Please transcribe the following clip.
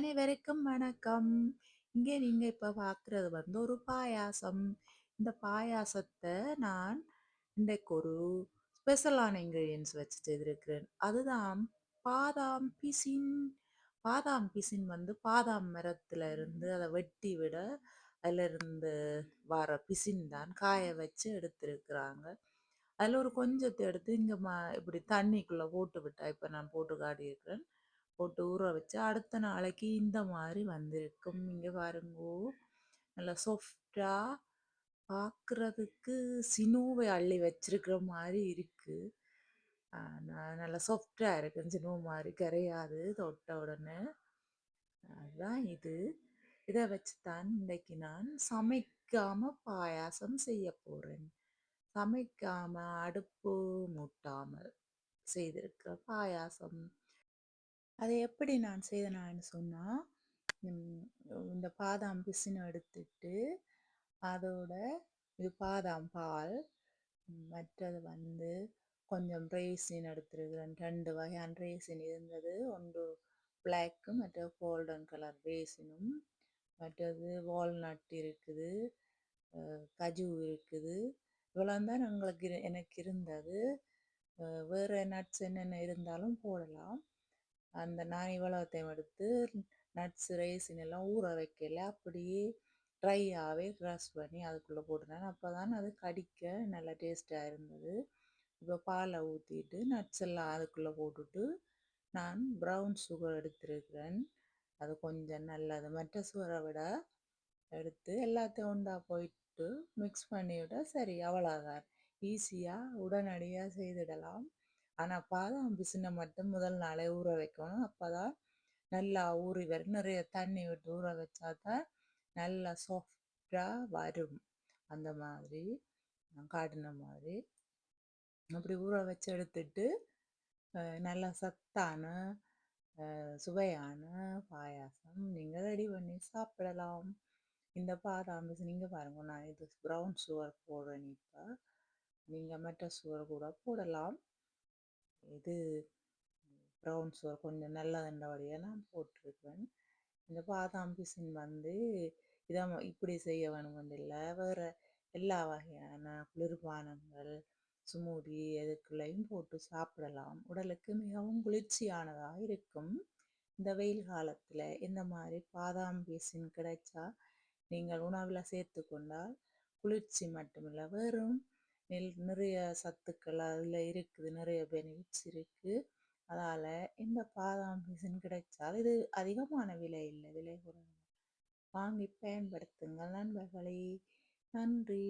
அனைவருக்கும் வணக்கம். இங்கே நீங்க இப்ப பார்க்குறது ஒரு பாயாசம். இந்த பாயாசத்தை நான் இன்றைக்கு ஒரு ஸ்பெஷலான இன்கிரீடியன்ஸ் வச்சு செய்திருக்கிறேன். அதுதான் பாதாம் பிசின். பாதாம் பிசின் பாதாம் மரத்துல இருந்து அதை வெட்டி விட அதுல இருந்து வர பிசின் தான் காய வச்சு எடுத்திருக்கிறாங்க. அதில் ஒரு கொஞ்சத்தை எடுத்து இங்கே இப்படி தண்ணிக்குள்ளே போட்டு விட்டா இப்போ நான் போட்டு காட்டியிருக்கிறேன். போட்டு ஊற வச்சு அடுத்த நாளைக்கு இந்த மாதிரி வந்திருக்கும். இங்கே பாருங்கோ, நல்லா சாஃப்டாக பார்க்குறதுக்கு சினுவை அள்ளி வச்சிருக்கிற மாதிரி இருக்கு. நல்லா சாஃப்டாக இருக்கு, சினு மாதிரி கரையாது தொட்ட உடனே. அதுதான் இது. இதை வச்சு தான் இன்றைக்கு நான் சமைக்காம பாயாசம் செய்ய போகிறேன். சமைக்காம அடுப்பு மூட்டாமல் செய்திருக்கிற பாயாசம். அதை எப்படி நான் செய்தேன்னு சொன்னால், இந்த பாதாம் பிசினை எடுத்துட்டு அதோட இது பாதாம் பால், மற்றது கொஞ்சம் ரேசின் எடுத்துருக்கிறேன். 2 வகையான ரேசின் இருந்தது. ஒன்று பிளாக்கு, மற்றது கோல்டன் கலர் ரேசினும், மற்றது வால்நட் இருக்குது, கஜு இருக்குது. இவ்வளோ தான் எனக்கு இருந்தது. வேறு நட்ஸ் என்னென்ன இருந்தாலும் போடலாம். நான் இவ்வளோத்தையும் எடுத்து நட்ஸ் ரேசின் எல்லாம் ஊற வைக்கல, அப்படியே ட்ரையாகவே க்ரஷ் பண்ணி அதுக்குள்ளே போட்டுனேன். அப்போ தான் அது கடிக்க நல்லா டேஸ்ட்டாக இருந்தது. இப்போ பாலை ஊற்றிட்டு நட்ஸ் எல்லாம் அதுக்குள்ளே போட்டுட்டு நான் ப்ரௌன் சுகர் எடுத்திருக்கிறேன். அது கொஞ்சம் நல்லது, மற்ற சுகரை விட எடுத்து எல்லாத்தையும் ஒன்றா போயிட்டு மிக்ஸ் பண்ணிவிட சரி, அவ்வளோதான். ஈஸியாக உடனடியாக செய்திடலாம். ஆனால் பாதாம் பிசினை மட்டும் முதல் நாளே ஊற வைக்கணும். அப்போ தான் நல்லா ஊறி வரும். நிறைய தண்ணி விட்டு ஊற வச்சா தான் நல்லா சாஃப்டாக வரும். அந்த மாதிரி நான் காட்டின மாதிரி அப்படி ஊற வச்சு எடுத்துட்டு நல்லா சத்தான சுவையான பாயாசம் நீங்கள் ரெடி பண்ணி சாப்பிடலாம். இந்த பாதாம் பிசின் நீங்கள் பாருங்கள், நான் இது ப்ரௌன் சுகர் போடுறேன். இப்போ நீங்கள் மற்ற சுகர் கூட போடலாம். இது ப்ரௌன் சுகர் கொஞ்சம் நல்லதுன்றபடியாக நான் போட்டிருக்கேன். இந்த பாதாம் பிசின் இதை இப்படி செய்ய வேணுமென்று இல்லை, வேறு எல்லா வகையான குளிர்பானங்கள் ஸ்மூதி எதுக்குள்ளையும் போட்டு சாப்பிடலாம். உடலுக்கு மிகவும் குளிர்ச்சியானதாக இருக்கும். இந்த வெயில் காலத்தில் இந்த மாதிரி பாதாம் பிசின் கிடைச்சா நீங்கள் உணவில் சேர்த்து கொண்டால் குளிர்ச்சி மட்டுமில்லை, வேறும் நிறைய சத்துக்கள் அதில் இருக்குது, நிறைய பெனிஃபிட்ஸ் இருக்குது. அதால் இந்த பாதாம் பிசின் கிடைச்சால், இது அதிகமான விலை இல்லை, விலை குறைவு, வாங்கி பயன்படுத்துங்கள் நண்பர்களே. நன்றி.